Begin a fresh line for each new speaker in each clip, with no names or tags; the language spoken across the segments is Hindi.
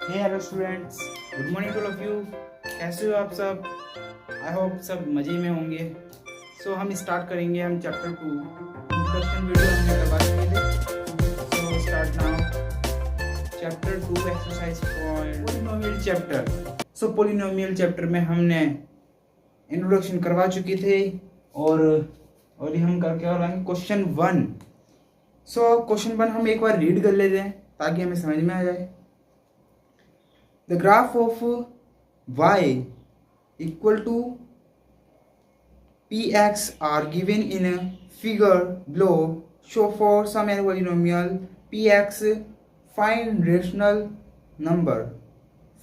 Hello students, good morning to all of you. कैसे हो आप सब? आई होप सब मज़े में होंगे। हम स्टार्ट करेंगे। हम चैप्टर 2 इंट्रोडक्शन वीडियो हमने करवा चुके थे। Start now chapter 2 exercise for polynomial chapter. Polynomial chapter में हमने इंट्रोडक्शन करवा चुके थे और ये हम करके और आएंगे क्वेश्चन 1। क्वेश्चन 1 हम एक बार रीड कर लेते हैं ताकि हमें समझ में आ जाए। The graph of y equal to px are given in a figure below. So for some polynomial px, find rational number.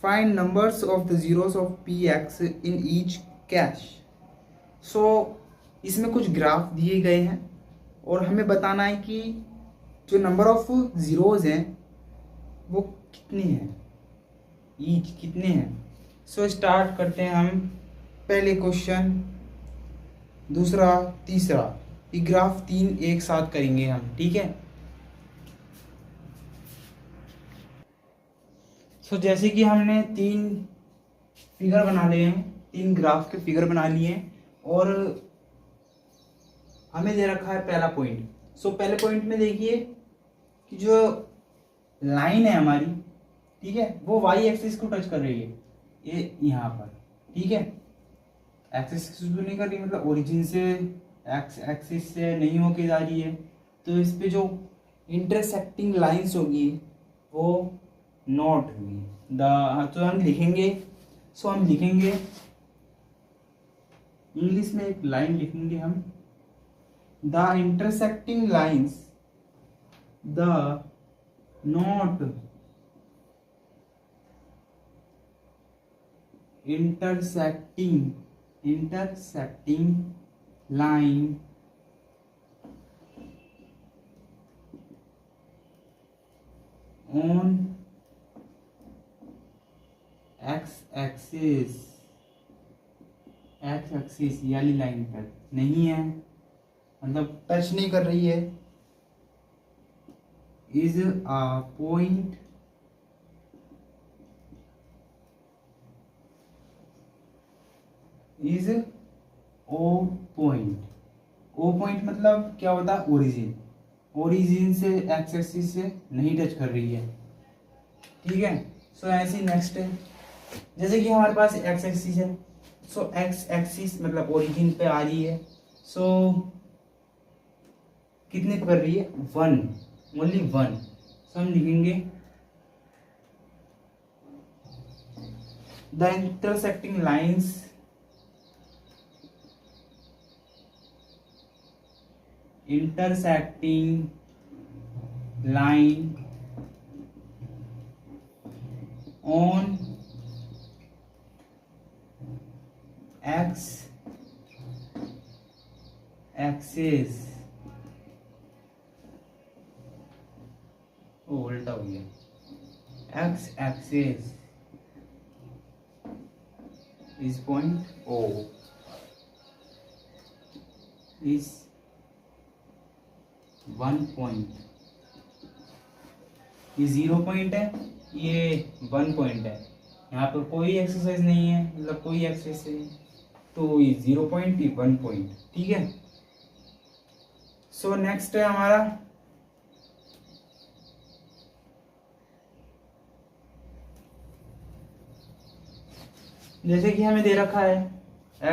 Find numbers of the zeros of px in each cache. इसमें कुछ ग्राफ दिए गए हैं और हमें बताना है कि जो नंबर ऑफ ज़ीरोज़ हैं वो कितनी हैं, ईच कितने हैं। स्टार्ट करते हैं हम। पहले क्वेश्चन, दूसरा, तीसरा, ये ग्राफ 3 एक साथ करेंगे हम, ठीक है। जैसे कि हमने 3 फिगर बना लिए हैं, 3 ग्राफ के फिगर बना लिए हैं और हमें दे रखा है पहला पॉइंट। पहले पॉइंट में देखिए कि जो लाइन है हमारी, ठीक है, वो वाई एक्सिस को टच कर रही है, ये यहाँ पर, ठीक है। एक्सिस तो नहीं कर रही, मतलब ओरिजिन से एक्स एक्सिस से नहीं होके जा रही है। तो इस पे जो इंटरसेक्टिंग लाइंस होगी वो नॉट होगी तो हम लिखेंगे। हम लिखेंगे इंग्लिश में एक लाइन लिखेंगे हम, the intersecting lines, the not intersecting line on x axis ये वाली लाइन पर नहीं है, मतलब टच नहीं कर रही है। Is a point is O point. O point मतलब क्या होता है? ओरिजिन। ओरिजिन से एक्स एक्सिस से नहीं टच कर रही है, ठीक है। ऐसे नेक्स्ट है, जैसे कि हमारे पास एक्स एक्सिस है, एक्स एक्सिस मतलब ओरिजिन पे आ रही है। कितने पे कर रही है? 1, ओनली 1। हम लिखेंगे the intersecting lines on x axis, उल्टा हो गया, x axis is point O, is 1 point. ये 0 पॉइंट है, ये 1 पॉइंट है। यहाँ पर कोई एक्सरसाइज नहीं है, मतलब कोई एक्सरसाइज नहीं, तो ये 0 पॉइंट, ये 1 पॉइंट, ठीक है। नेक्स्ट है हमारा जैसे कि हमें दे रखा है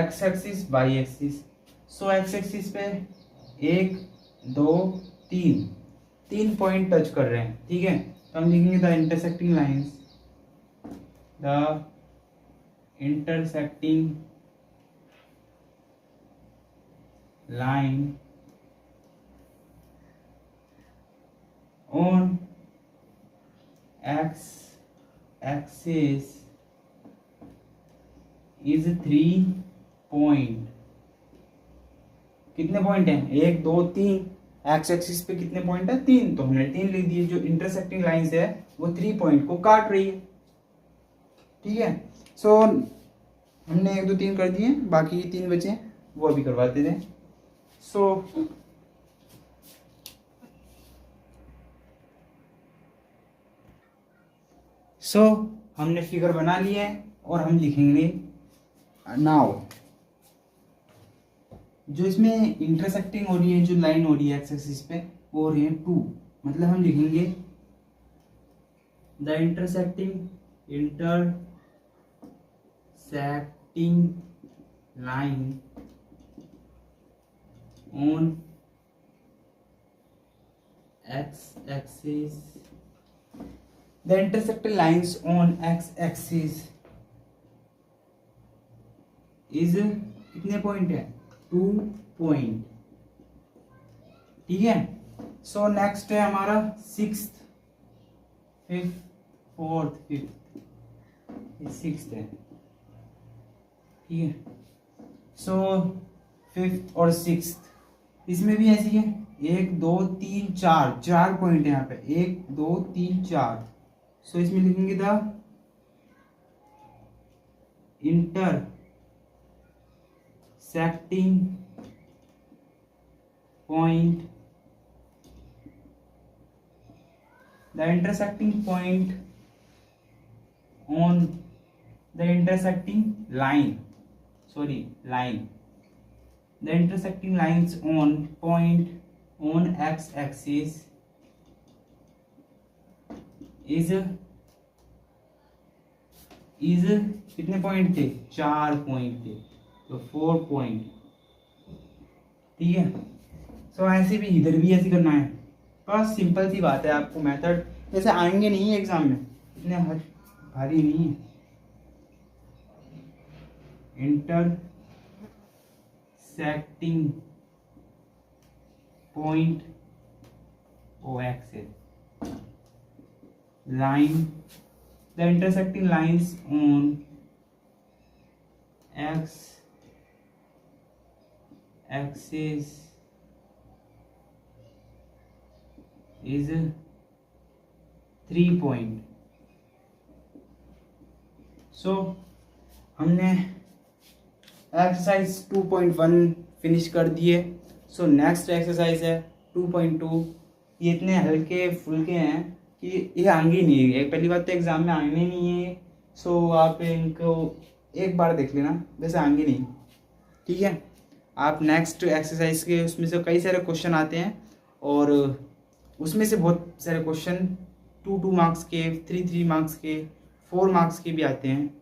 X axis, Y axis. X axis पे 1 2 3 पॉइंट टच कर रहे हैं, ठीक है। तो हम लिखेंगे the intersecting lines, the intersecting line on X axis is 3 point. कितने पॉइंट हैं? 1 2 3। एक्स एक्सिस पे कितने पॉइंट है? 3, तो हमने 3 लिख दिए। जो इंटरसेक्टिंग लाइंस है वो 3 पॉइंट को काट रही है, ठीक है। हमने 1 2 3 कर दिए, बाकी 3 बचे वो अभी करवाते थे। सो हमने फिगर बना लिया है और हम लिखेंगे नाउ जो इसमें इंटरसेक्टिंग हो रही है, जो लाइन हो रही है एक्स एक्सिस पे वो हो रही है 2, मतलब हम लिखेंगे the intersecting line on X axis, the intersecting lines on X axis is कितने पॉइंट है, 2 पॉइंट, ठीक है। सो नेक्स्ट है हमारा 6th 5th 4th 5th, ये 6th है, ठीक है। सो 5th और 6th इसमें भी ऐसी है, 1 2 3 4, 4 पॉइंट है यहाँ पे, 1 2 3 4। सो इसमें लिखेंगे the intersecting point, the intersecting point on the intersecting line, the intersecting lines on point on x axis is कितने पॉइंट थे, 4 पॉइंट थे, तो 4 पॉइंट, ठीक है। सो ऐसे भी इधर भी ऐसे करना है, बस सिंपल सी बात है। आपको मेथड जैसे आएंगे नहीं है एग्जाम में, इतने भारी नहीं है। Intersecting point O axis line, the intersecting lines on X axis is 3 point. So हमने एक्सरसाइज 2.1 फिनिश कर दिए। सो नेक्स्ट एक्सरसाइज है 2.2। ये इतने हल्के फुल्के हैं कि ये आएंगे नहीं है, पहली बात तो एग्जाम में आने नहीं है। सो आप इनको एक बार देख लेना, वैसे आएंगे नहीं, ठीक है। आप नेक्स्ट एक्सरसाइज के उसमें से कई सारे क्वेश्चन आते हैं और उसमें से बहुत सारे क्वेश्चन 2 मार्क्स के, 3 मार्क्स के, 4 मार्क्स के भी आते हैं,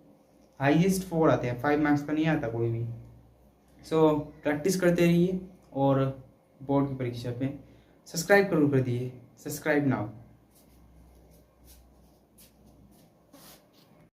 हाईएस्ट 4 आते हैं, 5 मार्क्स का नहीं आता कोई भी। सो प्रैक्टिस करते रहिए और बोर्ड की परीक्षा पे सब्सक्राइब जरूर कर दिए, सब्सक्राइब नाउ।